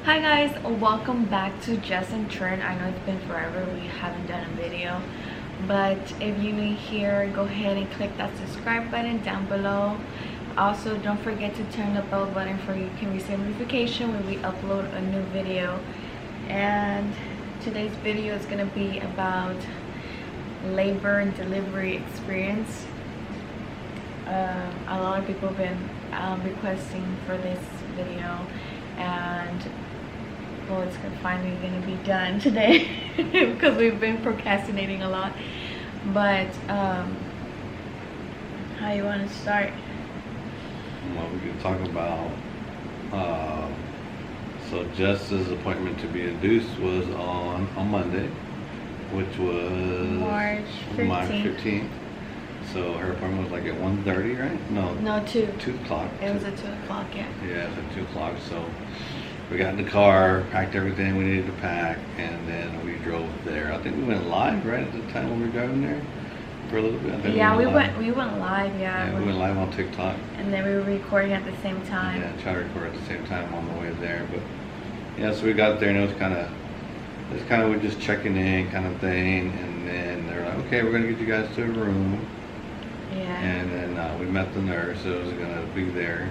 Hi guys, welcome back to Jess and Trent. I know it's been forever, we haven't done a video, but if you're new here, go ahead and click that subscribe button down below. Also, don't forget to turn the bell button so you can receive notification when we upload a new video. And today's video is going to be about labor and delivery experience. A lot of people have been requesting for this video, and well, it's finally going to be done today because we've been procrastinating a lot. But how you want to start? Well, we could talk about so Jess's appointment to be induced was on Monday, which was March 15th. So her appointment was like at 1:30, right? No, 2 o'clock. It was at 2 o'clock, yeah. Yeah, it was at 2 o'clock. So we got in the car, packed everything we needed to pack, and then we drove there. I think we went live right at the time when we were driving there for a little bit. Yeah, we went live, yeah. We went live on TikTok. And then we were recording at the same time. Yeah, tried to record at the same time on the way there. But yeah, so we got there and it was kind of we're just checking in kind of thing. And then they're like, okay, we're going to get you guys to a room. Yeah. And then we met the nurse that was going to be there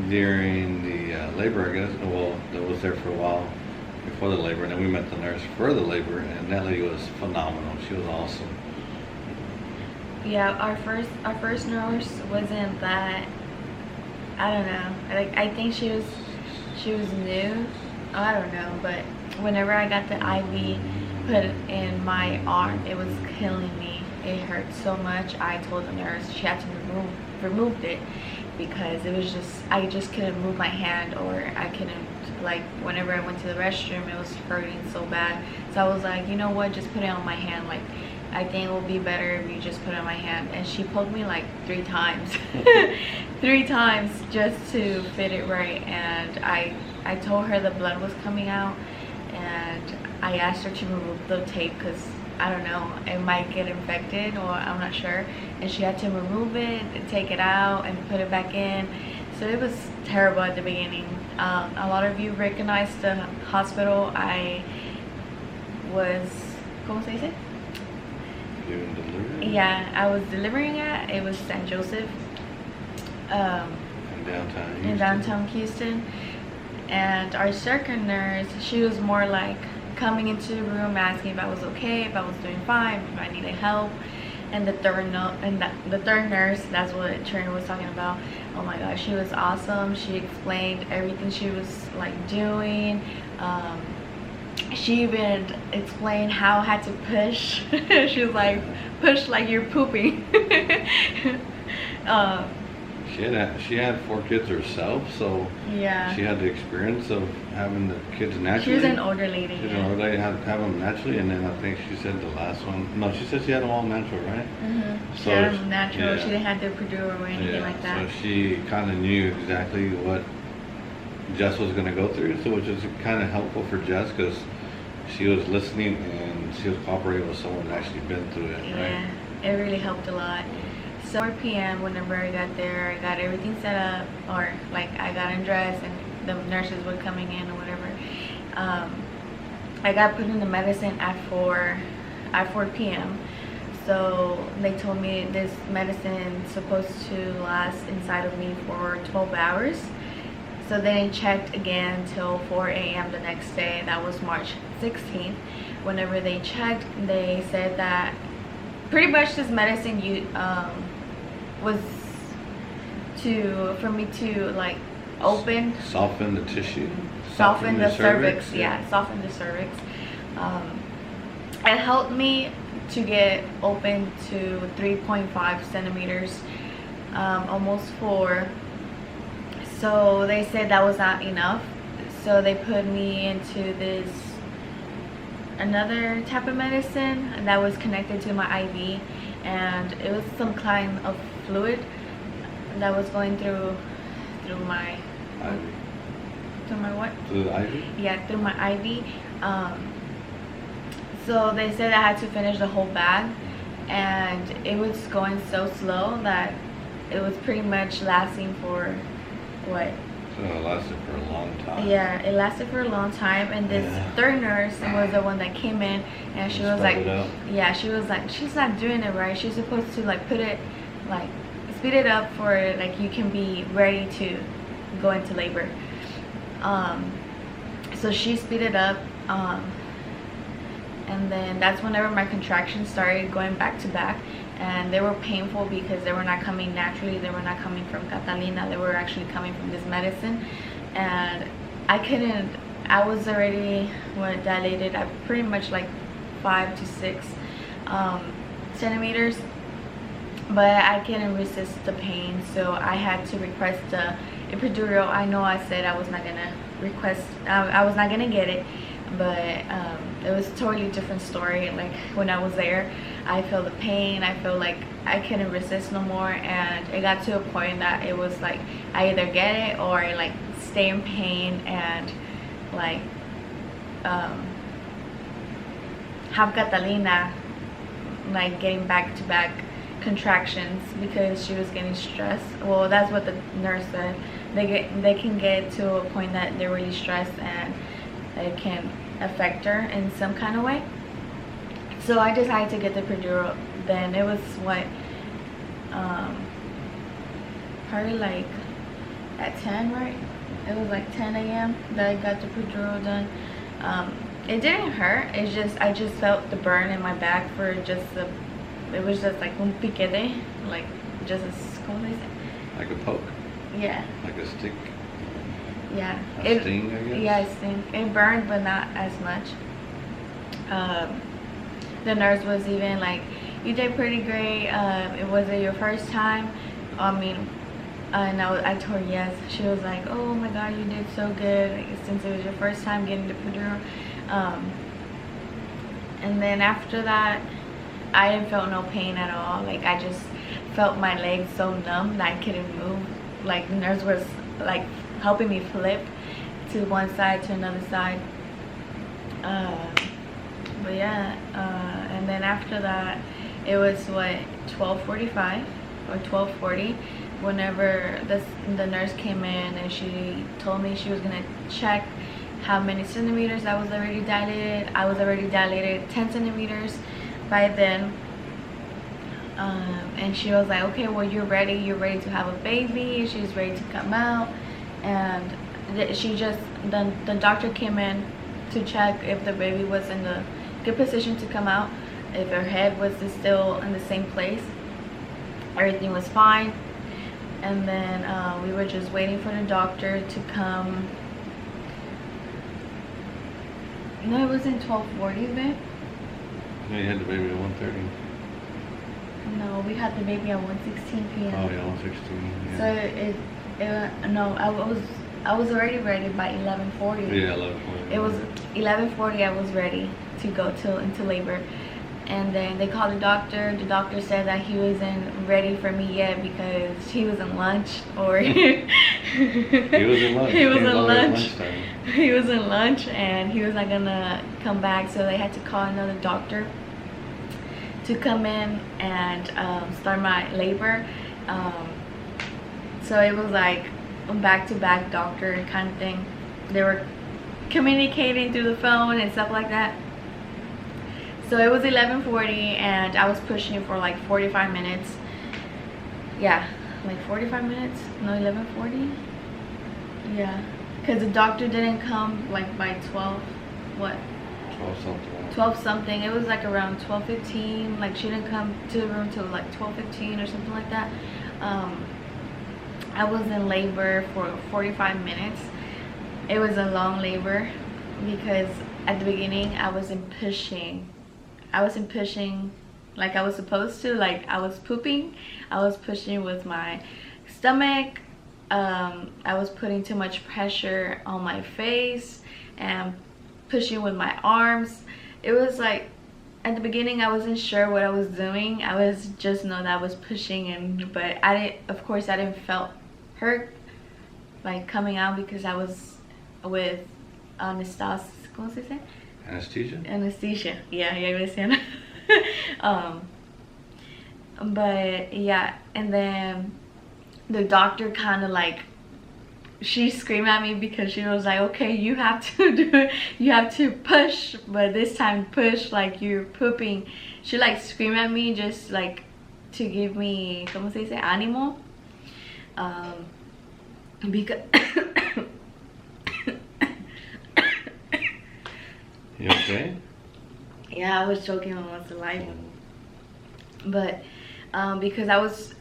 during the labor, I guess. Well, that was there for a while before the labor, and then we met the nurse for the labor, and that lady was phenomenal. She was awesome. Yeah, our first nurse wasn't that, I don't know, like I think she was new, I don't know, but whenever I got the IV put in my arm, it was killing me. It hurt so much. I told the nurse she had to remove it because it was I just couldn't move my hand, or I couldn't, like whenever I went to the restroom it was hurting so bad. So I was like, you know what, just put it on my hand. Like, I think it will be better if you just put it on my hand. And she poked me like 3 times 3 times just to fit it right. And I told her the blood was coming out, and I asked her to remove the tape because I don't know, it might get infected, or I'm not sure. And she had to remove it and take it out and put it back in. So it was terrible at the beginning. A lot of you recognized the hospital I was, ¿cómo se dice? Delivering? Yeah, I was delivering at. It was St. Joseph. In downtown Houston. And our second nurse, she was more like coming into the room asking if I was okay, if I was doing fine, if I needed help. And the third nurse, that's what Trina was talking about. Oh my gosh, she was awesome. She explained everything she was like doing. She even explained how I had to push. She was like, push like you're pooping. She had 4 kids herself, so yeah, she had the experience of having the kids naturally. She was an older lady. She was an older lady, had to have them naturally, and then I think she said the last one. No, she said she had them all natural, right? She had them natural. Yeah. She didn't have the epidural or anything like that. So she kind of knew exactly what Jess was going to go through, so which was kind of helpful for Jess because she was listening and she was cooperating with someone that actually been through it, right? Yeah, it really helped a lot. So 4 p.m. whenever I got there, I got everything set up, or like I got undressed and the nurses were coming in or whatever. I got put in the medicine at 4 p.m. So they told me this medicine is supposed to last inside of me for 12 hours. So they checked again till 4 a.m. the next day. That was March 16th. Whenever they checked, they said that pretty much this medicine was for me to like soften the tissue, soften the cervix. Yeah, soften the cervix. It helped me to get open to 3.5 centimeters, almost 4. So they said that was not enough, so they put me into this another type of medicine that was connected to my IV, and it was some kind of fluid that was going through my IV. Through my what? Through the IV? Yeah, through my IV. So they said I had to finish the whole bag, and it was going so slow that it was pretty much lasting for what? So it lasted for a long Yeah, it lasted for a long time, and this third nurse was the one that came in, and she was like, yeah, she was like, she's not doing it right. She's supposed to like put it, like speed it up for like you can be ready to go into labor. So she speeded up, and then that's whenever my contractions started going back to back, and they were painful because they were not coming naturally. They were not coming from Catalina. They were actually coming from this medicine, and I was already dilated at pretty much like 5 to 6 centimeters, but I couldn't resist the pain, so I had to request the epidural. I know I said I was not gonna request, I was not gonna get it, but it was a totally different story. Like when I was there, I felt the pain, I felt like I couldn't resist no more, and it got to a point that it was like I either get it or I like stay in pain and like have Catalina like getting back to back contractions because she was getting stressed. Well, that's what the nurse said. They can get to a point that they're really stressed and it can affect her in some kind of way. So I decided to get the epidural. Then it was what probably like at 10, right? It was like 10 a.m. that I got the epidural done. It didn't hurt. It's just I just felt the burn in my back for just the. It was just like un piquete, like just a, ¿cómo se dice? Like a poke. Yeah. Like a stick. Yeah. A sting, I guess. Yeah, a sting. It burned, but not as much. The nurse was even like, "You did pretty great. It wasn't your first time." I mean, and I told her yes. She was like, "Oh my God, you did so good since it was your first time getting the epidural." And then after that, I didn't feel no pain at all. Like I just felt my legs so numb that I couldn't move. Like the nurse was like helping me flip to one side to another side. But yeah, and then after that, it was what 12:45 or 12:40. Whenever the nurse came in and she told me she was gonna check how many centimeters I was already dilated. I was already dilated 10 centimeters by then. And she was like, "Okay, well you're ready to have a baby." She's ready to come out, and the doctor came in to check if the baby was in the good position to come out, if her head was still in the same place. Everything was fine, and then we were just waiting for the doctor to come. No, it wasn't 12:40, babe. No, you had the baby at 1:30. No, we had the baby at 1:16 p.m. Oh yeah, 1:16. Yeah. So no, I was already ready by 11:40. Yeah, 11:40. It was 11:40. I was ready to go into labor, and then they called the doctor. The doctor said that he wasn't ready for me yet because he was in lunch, or he was in lunch. He was in lunch. Lunchtime. He was in lunch, and he was not gonna come back. So they had to call another doctor to come in and start my labor. So it was like a back-to-back doctor kind of thing. They were communicating through the phone and stuff like that. So it was 11:40 and I was pushing for like 45 minutes. Yeah, like 45 minutes. No, 11:40. Yeah, because the doctor didn't come like by 12. What? 12 something. 12 something. It was like around 12:15. Like she didn't come to the room till like 12:15 or something like that. I was in labor for 45 minutes. It was a long labor because at the beginning I wasn't pushing like I was supposed to. Like I was pooping. I was pushing with my stomach. I was putting too much pressure on my face and pushing with my arms. It was like at the beginning I wasn't sure what I was doing. I was just know that I was pushing, but of course I didn't felt hurt like coming out because I was with anesthesia. ¿Cómo se dice? Anesthesia? Anesthesia. Yeah, yeah, but yeah, and then the doctor kind of like she screamed at me because she was like, okay, you have to do it, you have to push, but this time push like you're pooping. She like screamed at me just like to give me, ¿cómo se dice? Ánimo. Because You okay? yeah, I was joking on what's alive, but because I was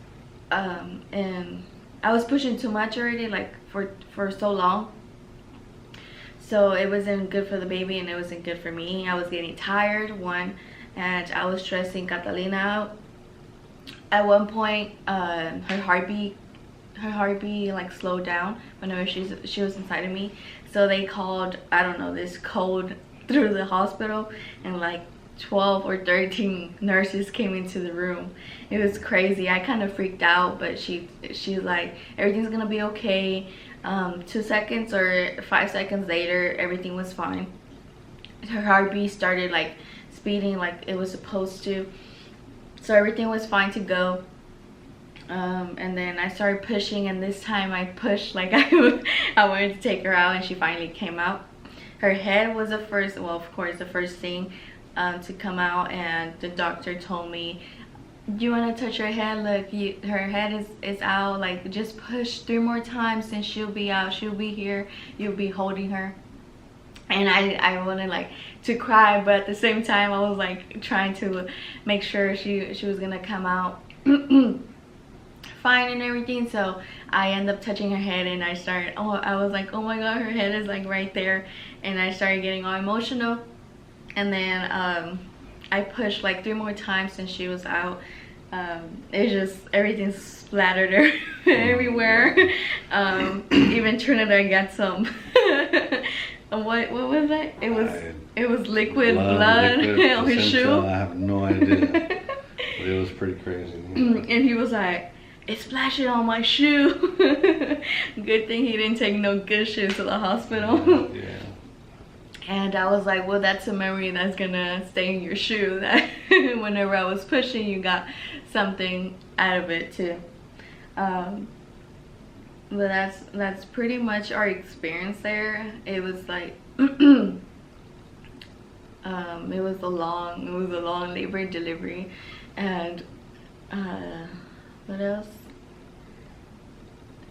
and I was pushing too much already, like for so long, so it wasn't good for the baby and it wasn't good for me. I was getting tired, one, and I was stressing Catalina out. At one point, her heartbeat like slowed down whenever she was inside of me. So they called, I don't know, this code through the hospital, and like 12 or 13 nurses came into the room. It was crazy. I kind of freaked out, but she's like, everything's gonna be okay. 2 seconds or 5 seconds later, everything was fine. Her heartbeat started like speeding like it was supposed to, so everything was fine to go. And then I started pushing, and this time I pushed like I wanted to take her out, and she finally came out. Her head was the first, well, of course, the first thing to come out, and the doctor told me, do you want to touch her head? Look, her head is out, like just push 3 more times and she'll be out, she'll be here, you'll be holding her. And I wanted like to cry, but at the same time I was like trying to make sure she was gonna come out fine and everything. So I ended up touching her head, and I was like, oh my god, her head is like right there, and I started getting all emotional. And then I pushed like 3 more times and she was out. It just, everything splattered her everywhere. Even Trinidad got some what was that? It was liquid blood on his shoe. I have no idea. But it was pretty crazy. And he was like, it's splashing on my shoe. Good thing he didn't take no good shoes to the hospital. Yeah. And I was like, well, that's a memory that's gonna stay in your shoe, that whenever I was pushing, you got something out of it too. But that's pretty much our experience there. It was like it was a long labor and delivery. And what else?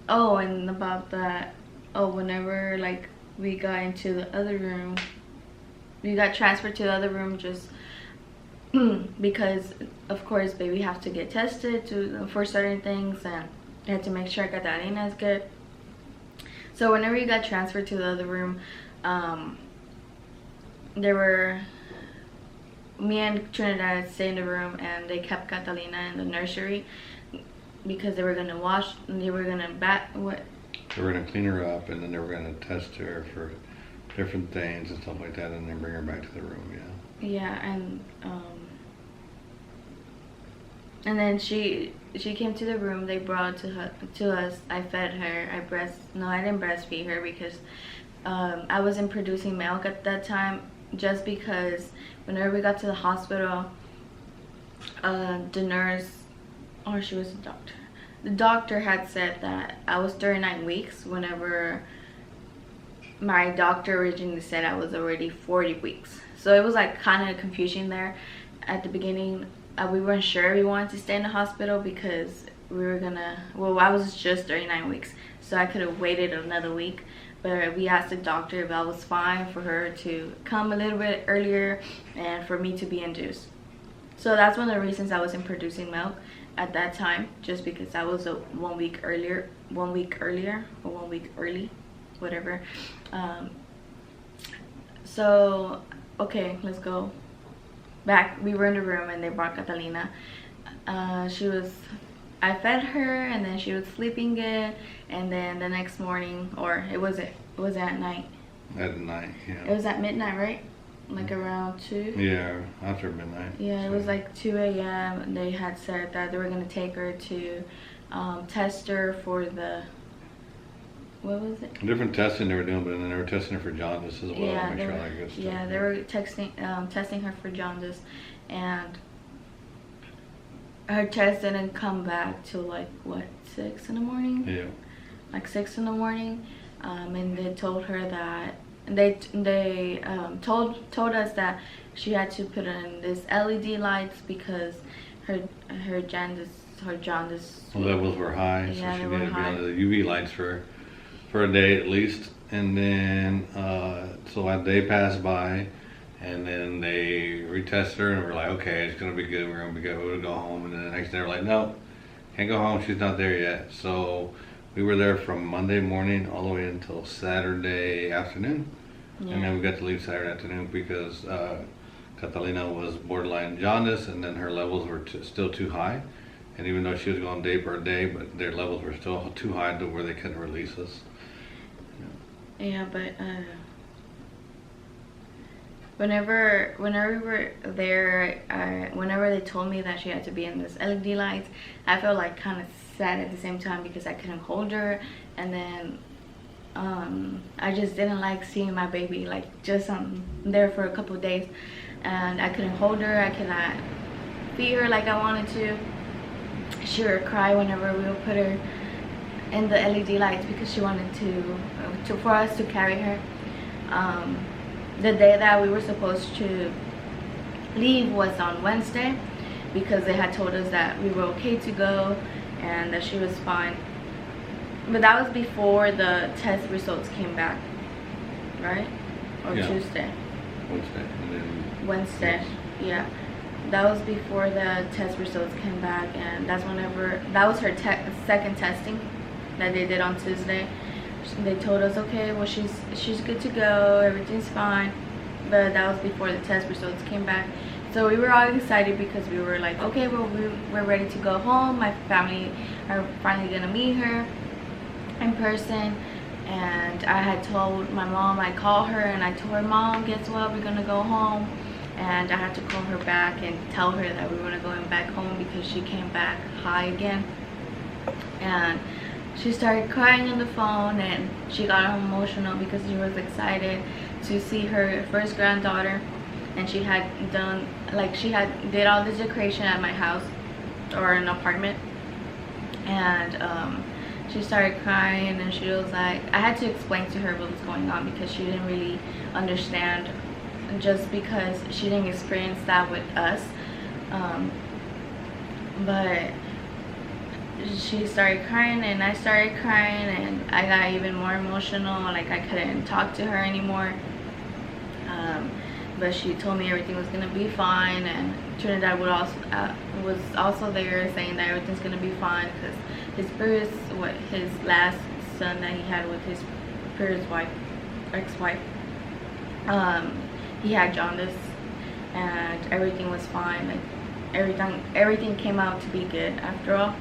Oh, and about that, whenever like we got into the other room, we got transferred to the other room just because of course baby have to get tested for certain things, and I had to make sure Catalina is good. So whenever you got transferred to the other room, me and Trinidad stayed in the room, and they kept Catalina in the nursery because they were gonna wash, they were gonna They were gonna clean her up, and then they were gonna test her for different things and stuff like that, and then bring her back to the room. Yeah, and then she came to the room. They brought to us. I fed her. I didn't breastfeed her because I wasn't producing milk at that time. Just because whenever we got to the hospital, the nurse, or she was a doctor, the doctor had said that I was 39 weeks whenever my doctor originally said I was already 40 weeks. So it was like kind of confusion there at the beginning. We weren't sure we wanted to stay in the hospital because we were gonna, well, I was just 39 weeks, so I could have waited another week. But we asked the doctor if that was fine for her to come a little bit earlier and for me to be induced. So that's one of the reasons I wasn't producing milk at that time, just because I was 1 week early, whatever. So okay, let's go back. We were in the room and they brought Catalina. I fed her, and then she was sleeping good, and then the next morning, or it was at night. At night, yeah. It was at midnight, right? Like around 2? Yeah, after midnight. Yeah, it was like 2 a.m. They had said that they were going to take her to test her for the, what was it? Different testing they were doing, but then they were testing her for jaundice as well. Yeah, make sure all that good stuff. Yeah, they were testing her for jaundice, and her test didn't come back till like what, 6 in the morning? Yeah. Like 6 in the morning. and they told her that they told us that she had to put in this LED lights because her jaundice levels were high, yeah, so she they were needed to be high. under the UV lights for a day at least. And then so a day passed by, and then they retested her, and we're like, okay, it's gonna be good. We're gonna be good. We'll go home. And then the next day we're like, no, can't go home. She's not there yet. So we were there from Monday morning all the way until Saturday afternoon. Yeah. And then we got to leave Saturday afternoon because Catalina was borderline jaundice, and then her levels were still too high. And even though she was going day per day, but their levels were still too high to where they couldn't release us. Yeah, but whenever we were there, whenever they told me that she had to be in this LED lights, I felt like kind of sad at the same time because I couldn't hold her, and then I just didn't like seeing my baby like just there for a couple of days, and I couldn't hold her. I could not feed her like I wanted to. She would cry whenever we would put her in the LED lights because she wanted for us to carry her. The day that we were supposed to leave was on Wednesday because they had told us that we were okay to go and that she was fine. But that was before the test results came back, right? Or Yeah. Tuesday? Wednesday. And then Wednesday, yeah. That was before the test results came back, and that was her second testing that they did on Tuesday. They told us, okay, well she's good to go, everything's fine. But that was before the test results came back. So we were all excited because we were like, okay, well we're ready to go home. My family are finally gonna meet her in person. And I had told my mom, I called her and I told her, Mom, guess what, we're gonna go home. And I had to call her back and tell her that we were going back home because she came back high again. And she started crying on the phone, and she got emotional because she was excited to see her first granddaughter. And she had did all this decoration at my house or an apartment. And she started crying, and she was like, I had to explain to her what was going on because she didn't really understand, just because she didn't experience that with us. But she started crying and I started crying, and I got even more emotional, like I couldn't talk to her anymore. But she told me everything was gonna be fine, and Trinidad was also there saying that everything's gonna be fine because his last son that he had with his previous ex-wife, he had jaundice, and everything was fine. Like everything came out to be good after all.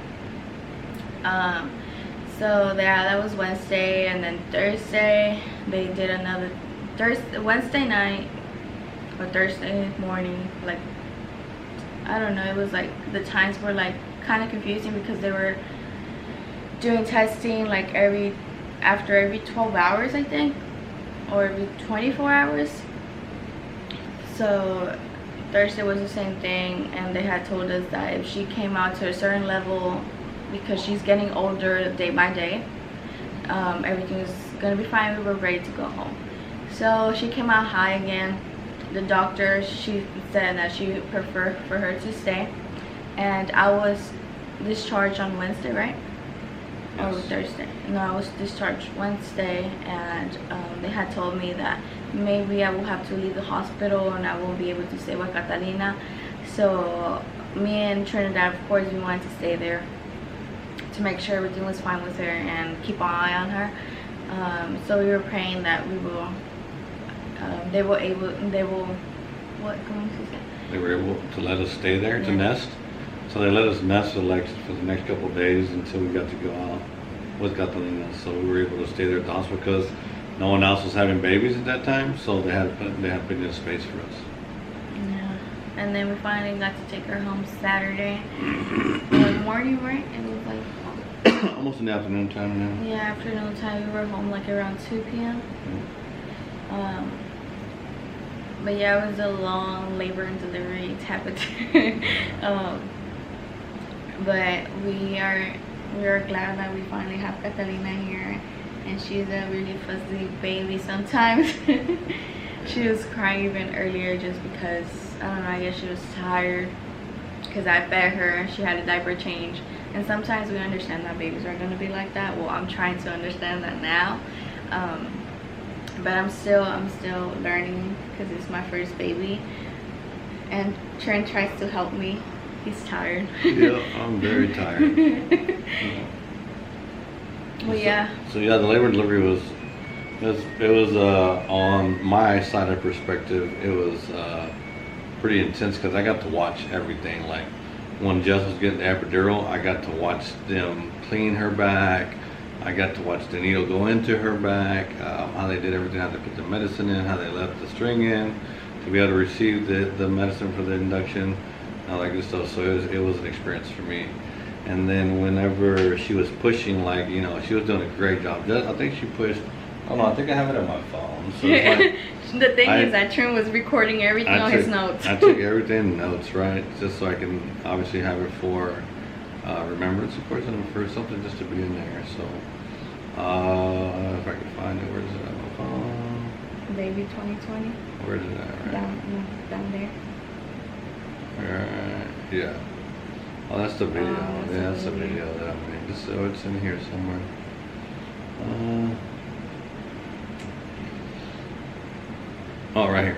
So yeah, that was Wednesday, and then Thursday they did another Wednesday night or Thursday morning. Like I don't know, it was like the times were like kind of confusing because they were doing testing like after every 12 hours, I think, or every 24 hours. So Thursday was the same thing, and they had told us that if she came out to a certain level, because she's getting older day by day, everything was gonna be fine. We were ready to go home. So she came out high again. The doctor, she said that she would prefer for her to stay, and I was discharged on Wednesday, right? Yes. Or Thursday. No, I was discharged Wednesday, and they had told me that maybe I will have to leave the hospital and I won't be able to stay with Catalina. So me and Trinidad, of course, we wanted to stay there to make sure everything was fine with her and keep an eye on her. So we were praying that they were able to let us stay there to nest. So they let us nest for the next couple of days until we got to go out with Catalina. So we were able to stay there at the hospital because no one else was having babies at that time. So they had plenty of space for us. Yeah. And then we finally got to take her home Saturday morning, right? It was like almost in the afternoon time now. Yeah, afternoon time. We were home like around 2 p.m. But yeah, it was a long labor and delivery type of thing. But we are glad that we finally have Catalina here, and she's a really fussy baby sometimes. She was crying even earlier just because, I don't know, I guess she was tired because I fed her. She had a diaper change, and sometimes we understand that babies are going to be like that. Well, I'm trying to understand that now, but I'm still learning because it's my first baby, and Trent tries to help me. He's tired. Yeah, I'm very tired. Well, yeah. So yeah, the labor and delivery was on my side of perspective, it was pretty intense because I got to watch everything. Like when Jess was getting the epidural, I got to watch them clean her back. I got to watch the needle go into her back, how they did everything, how they put the medicine in, how they left the string in to be able to receive the medicine for the induction, all that good stuff. So it was an experience for me. And then whenever she was pushing, like, you know, she was doing a great job. I think she pushed, I don't know, I think I have it on my phone. So it's like, the thing is that Trim was recording everything on his notes. I took everything in notes, right? Just so I can obviously have it for remembrance, of course, and for something just to be in there. So if I can find it, where is it on my phone? Baby 2020. Where is it at? Right? Down there. Alright, yeah. Oh, that's the video. Yeah, that's the video that I made. So it's in here somewhere. Oh, right here.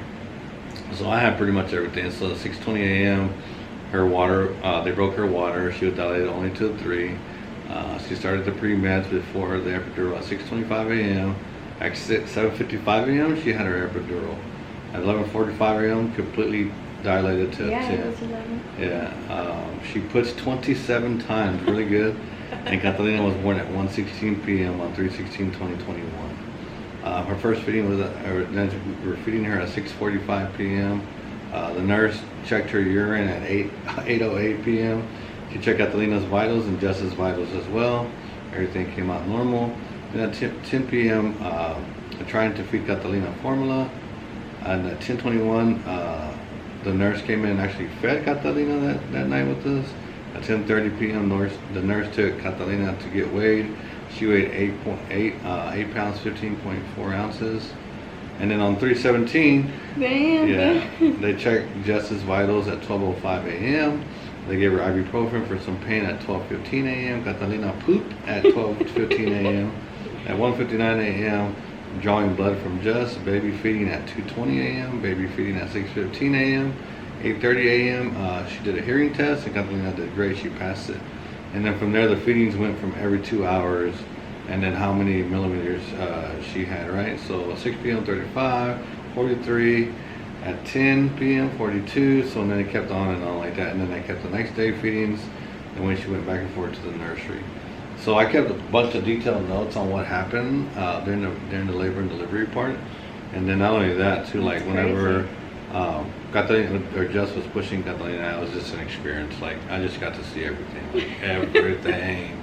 So I had pretty much everything. So at 6:20 a.m., her water, they broke her water. She was dilated only to 3. She started the pre-meds before the epidural at 6:25 a.m. At 7:55 a.m., she had her epidural. At 11:45 a.m., completely dilated to 10. It was 11. Yeah, she pushed 27 times, really good. And Catalina was born at 1:16 p.m. on 3/16/2021. Her first feeding was we were feeding her at 6:45 p.m. The nurse checked her urine at 8:08 p.m. She checked Catalina's vitals and Jess's vitals as well. Everything came out normal. Then at 10 p.m., trying to feed Catalina formula. And at 10:21, the nurse came in and actually fed Catalina that night with us. At 10:30 p.m., the nurse took Catalina to get weighed. She weighed 8 pounds, 15.4 ounces. And then on 3/17, they checked Jess's vitals at 12:05 a.m. They gave her ibuprofen for some pain at 12:15 a.m. Catalina pooped at 12:15 a.m. At 1:59 a.m., drawing blood from Jess. Baby feeding at 2:20 a.m. Baby feeding at 6:15 a.m. 8:30 a.m. She did a hearing test, and Catalina did great. She passed it. And then from there, the feedings went from every 2 hours, and then how many millimeters she had, right? So 6 p.m. 35, 43, at 10 p.m. 42. So then it kept on and on like that. And then I kept the next day feedings, and when she went back and forth to the nursery. So I kept a bunch of detailed notes on what happened during the labor and delivery part. And then not only that too, like whenever Catalina or Jess was pushing Catalina, it was just an experience. Like I just got to see everything, like everything.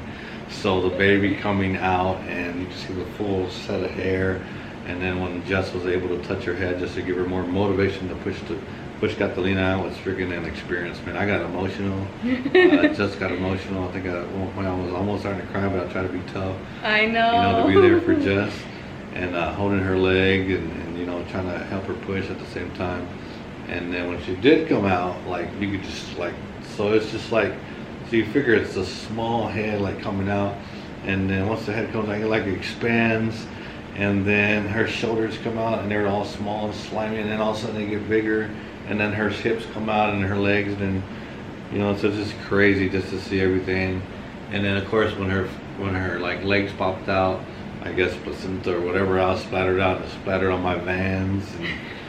So the baby coming out, and you can see the full set of hair. And then when Jess was able to touch her head just to give her more motivation to push Catalina out, was freaking an experience, man. I got emotional. I just got emotional. I think at one point I was almost starting to cry, but I tried to be tough. I know. You know, to be there for Jess and holding her leg and you know, trying to help her push at the same time. And then when she did come out, like you could just like, so it's just like, so you figure it's a small head like coming out, and then once the head comes out, it like expands, and then her shoulders come out and they're all small and slimy, and then all of a sudden they get bigger, and then her hips come out and her legs, and then, you know, so it's just crazy just to see everything. And then of course when her like legs popped out, I guess placenta or whatever else splattered out, and it splattered on my Vans,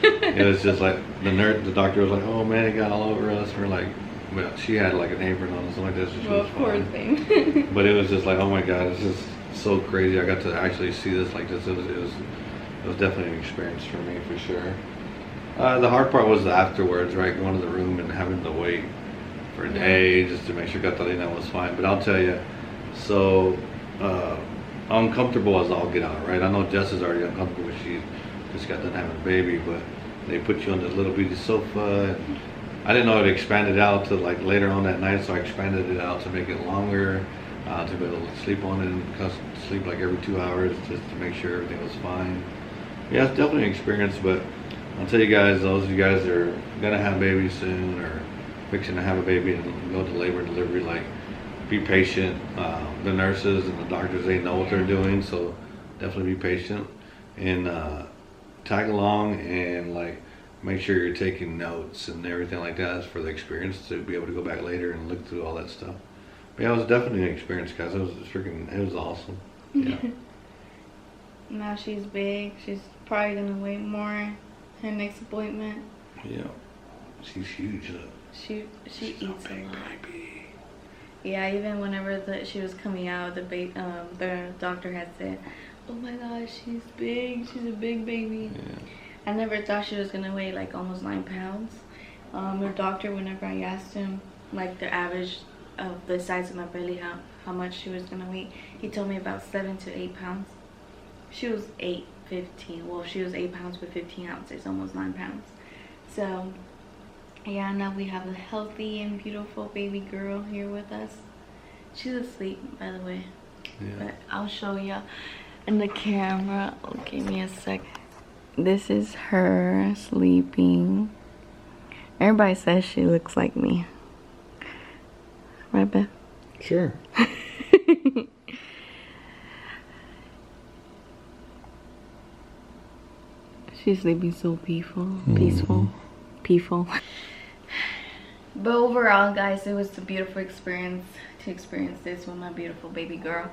and it was just like the doctor was like, oh man, it got all over us. And we're like, well, she had like an apron on and something like that, so she was fine. Thing. But it was just like, oh my god, it's just so crazy. I got to actually see this like this. It was definitely an experience for me, for sure. The hard part was the afterwards, right? Going to the room and having to wait for a day just to make sure Catalina was fine. But I'll tell you, so uncomfortable as all get out, right? I know Jess is already uncomfortable when she just got done having a baby, but they put you on this little bitty sofa. And I didn't know it expanded out to like later on that night, so I expanded it out to make it longer. to be able to sleep on it and sleep like every 2 hours just to make sure everything was fine. Yeah, it's definitely an experience, but I'll tell you guys, those of you guys that are gonna have babies soon or fixing to have a baby and go to labor and delivery, like, be patient. The nurses and the doctors, they know what they're doing, so definitely be patient and tag along and like make sure you're taking notes and everything like that for the experience to be able to go back later and look through all that stuff. But yeah, it was definitely an experience, guys. It was awesome. Yeah. Now she's big. She's probably gonna weigh more her next appointment. Yeah. She's huge. She eats a lot. Baby. Yeah, even whenever she was coming out, the doctor had said, "Oh my gosh, she's big. She's a big baby." Yeah. I never thought she was gonna weigh like almost 9 pounds. The doctor, whenever I asked him like the average of the size of my belly, how much she was gonna weigh, he told me about 7 to 8 pounds. She was 8.15. Well, she was 8 pounds with 15 ounces, almost 9 pounds. So yeah, now we have a healthy and beautiful baby girl here with us. She's asleep, by the way. Yeah. But I'll show you in the camera. Oh, give me a sec. This is her sleeping. Everybody says she looks like me. Right, Beth? Sure. She's sleeping so peaceful. But overall, guys, it was a beautiful experience to experience this with my beautiful baby girl.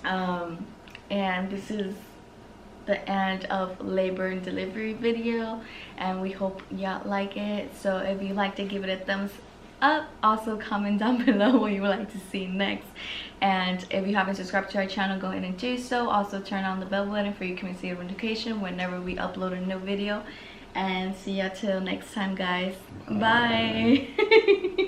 And this is the end of labor and delivery video, and we hope y'all like it. So if you like to, give it a thumbs up. Also comment down below what you would like to see next, and if you haven't subscribed to our channel, go ahead and do so. Also turn on the bell button for you to receive a notification whenever we upload a new video. And see ya till next time, guys. Bye.